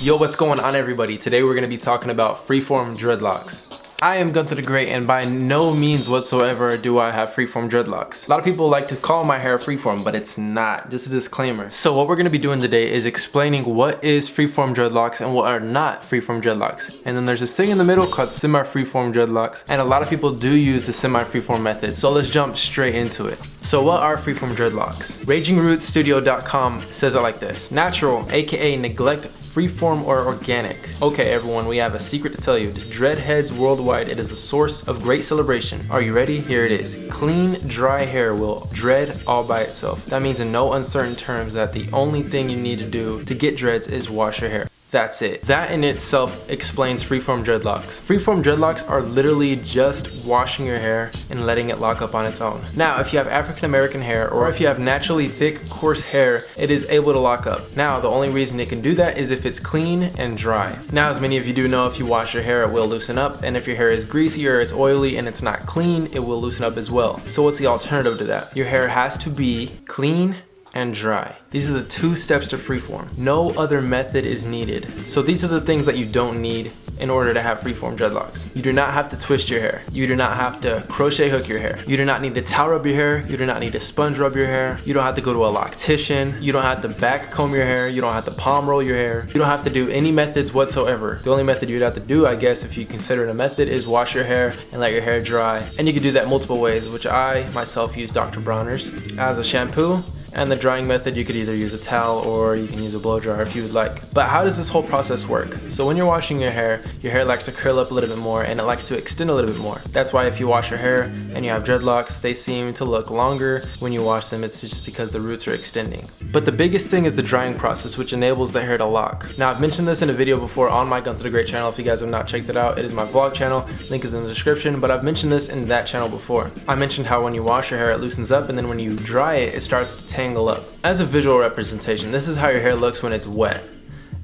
Yo, what's going on everybody? Today we're going to be talking about freeform dreadlocks. I am Gunther the Great, and by no means whatsoever do I have freeform dreadlocks. A lot of people like to call my hair freeform, but it's not. Just a disclaimer. So what we're going to be doing today is explaining what is freeform dreadlocks and what are not freeform dreadlocks. And then there's this thing in the middle called semi-freeform dreadlocks, and a lot of people do use the semi-freeform method. So let's jump straight into it. So what are freeform dreadlocks? RagingRootsStudio.com says it like this: natural, aka neglect, freeform, or organic. Okay everyone, we have a secret to tell you. To dreadheads worldwide, it is a source of great celebration. Are you ready? Here it is. Clean, dry hair will dread all by itself. That means in no uncertain terms that the only thing you need to do to get dreads is wash your hair. That's it. That in itself explains freeform dreadlocks. Freeform dreadlocks are literally just washing your hair and letting it lock up on its own. Now, if you have African American hair or if you have naturally thick, coarse hair, it is able to lock up. Now, the only reason it can do that is if it's clean and dry. Now, as many of you do know, if you wash your hair, it will loosen up. And if your hair is greasy or it's oily and it's not clean, it will loosen up as well. So what's the alternative to that? Your hair has to be clean and dry. These are the two steps to freeform. No other method is needed. So these are the things that you don't need in order to have freeform dreadlocks. You do not have to twist your hair. You do not have to crochet hook your hair. You do not need to towel rub your hair. You do not need to sponge rub your hair. You don't have to go to a loctician. You don't have to back comb your hair. You don't have to palm roll your hair. You don't have to do any methods whatsoever. The only method you'd have to do, I guess, if you consider it a method, is wash your hair and let your hair dry. And you can do that multiple ways, which I myself use Dr. Bronner's as a shampoo. And the drying method, you could either use a towel or you can use a blow dryer if you would like. But how does this whole process work? So when you're washing your hair likes to curl up a little bit more and it likes to extend a little bit more. That's why if you wash your hair and you have dreadlocks, they seem to look longer when you wash them. It's just because the roots are extending. But the biggest thing is the drying process, which enables the hair to lock. Now, I've mentioned this in a video before on my Gunther the Great channel. If you guys have not checked it out, it is my vlog channel. Link is in the description, but I've mentioned this in that channel before. I mentioned how when you wash your hair, it loosens up, and then when you dry it, it starts to tangle up. As a visual representation, this is how your hair looks when it's wet.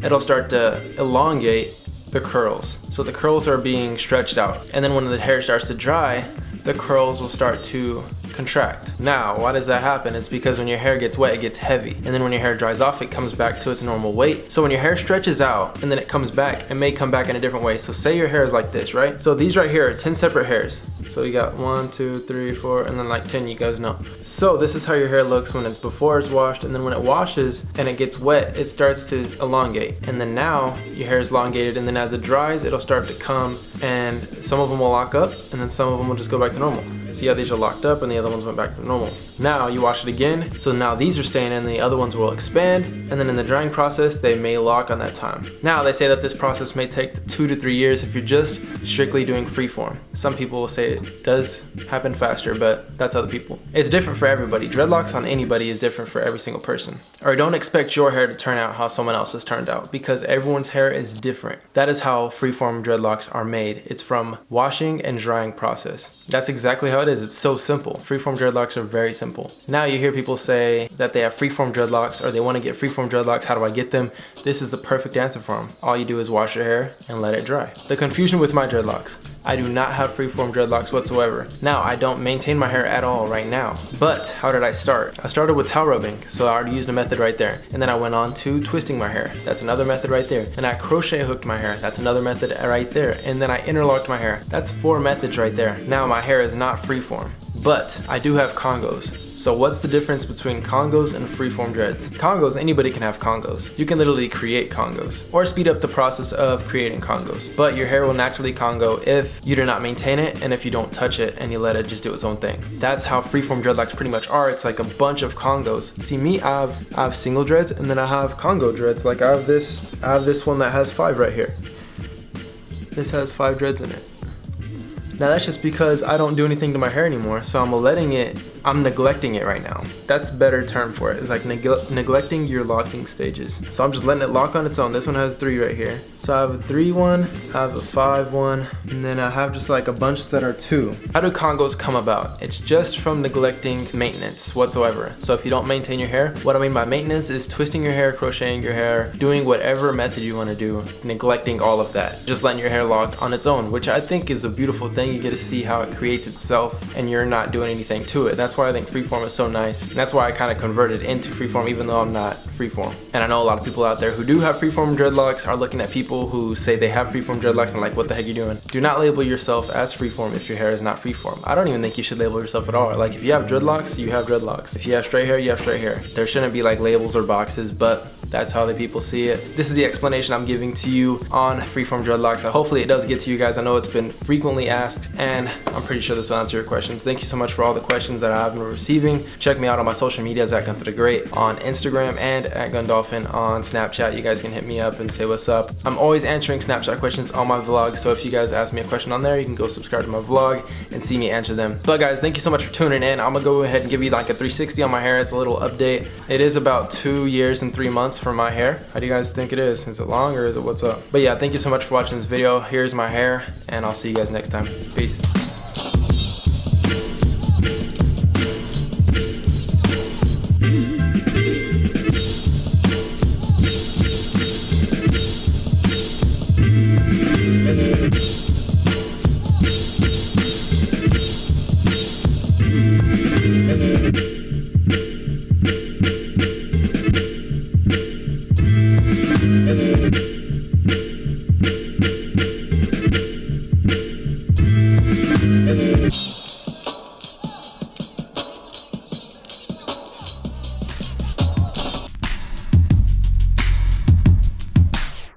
It'll start to elongate the curls. So the curls are being stretched out. And then when the hair starts to dry, the curls will start to contract. Now, why does that happen? It's because when your hair gets wet, it gets heavy. And then when your hair dries off, it comes back to its normal weight. So when your hair stretches out and then it comes back, it may come back in a different way. So say your hair is like this, right? So these right here are 10 separate hairs. So you got 1, 2, 3, 4, and then like 10, you guys know. So this is how your hair looks when it's before it's washed, and then when it washes and it gets wet, it starts to elongate. And then now your hair is elongated, and then as it dries, it'll start to come, and some of them will lock up, and then some of them will just go back to normal. See how these are locked up and the other ones went back to normal. Now you wash it again, so now these are staying in, the other ones will expand, and then in the drying process, they may lock on that time. Now they say that this process may take 2 to 3 years if you're just strictly doing freeform. Some people will say it does happen faster, but that's other people. It's different for everybody. Dreadlocks on anybody is different for every single person. Or don't expect your hair to turn out how someone else's turned out, because everyone's hair is different. That is how freeform dreadlocks are made. It's from washing and drying process. That's exactly how it is. It's so simple. Freeform dreadlocks are very simple. Now you hear people say that they have freeform dreadlocks or they want to get freeform dreadlocks. How do I get them? This is the perfect answer for them. All you do is wash your hair and let it dry. The confusion with my dreadlocks: I do not have freeform dreadlocks whatsoever. Now, I don't maintain my hair at all right now. But how did I start? I started with towel rubbing, so I already used a method right there. And then I went on to twisting my hair. That's another method right there. And I crochet hooked my hair. That's another method right there. And then I interlocked my hair. That's 4 methods right there. Now my hair is not freeform, but I do have Congos. So what's the difference between Congos and freeform dreads? Congos, anybody can have Congos. You can literally create Congos or speed up the process of creating Congos. But your hair will naturally Congo if you do not maintain it and if you don't touch it and you let it just do its own thing. That's how freeform dreadlocks pretty much are. It's like a bunch of Congos. See me, I have single dreads, and then I have Congo dreads. Like I have this one that has 5 right here. This has 5 dreads in it. Now that's just because I don't do anything to my hair anymore, so I'm neglecting it right now. That's a better term for it. It's like neglecting your locking stages. So I'm just letting it lock on its own. This one has 3 right here. So I have a 3 one, I have a 5 one, and then I have just like a bunch that are 2. How do Congos come about? It's just from neglecting maintenance whatsoever. So if you don't maintain your hair, what I mean by maintenance is twisting your hair, crocheting your hair, doing whatever method you want to do, neglecting all of that. Just letting your hair lock on its own, which I think is a beautiful thing. You get to see how it creates itself and you're not doing anything to it. That's why I think freeform is so nice. And that's why I kind of converted into freeform even though I'm not freeform. And I know a lot of people out there who do have freeform dreadlocks are looking at people who say they have freeform dreadlocks and like, what the heck are you doing? Do not label yourself as freeform if your hair is not freeform. I don't even think you should label yourself at all. Like if you have dreadlocks, you have dreadlocks. If you have straight hair, you have straight hair. There shouldn't be like labels or boxes, but that's how the people see it. This is the explanation I'm giving to you on freeform dreadlocks. Hopefully it does get to you guys. I know it's been frequently asked and I'm pretty sure this will answer your questions. Thank you so much for all the questions that I've been receiving. Check me out on my social medias at Gunther the Great on Instagram and at Gundolphin on Snapchat. You guys can hit me up and say what's up. I'm always answering Snapchat questions on my vlog, so if you guys ask me a question on there, you can go subscribe to my vlog and see me answer them. But guys, thank you so much for tuning in. I'm gonna go ahead and give you like a 360 on my hair. It's a little update. It is about 2 years and 3 months for my hair. How do you guys think it is? Is it long or is it what's up? But yeah, thank you so much for watching this video. Here's my hair and I'll see you guys next time. Peace.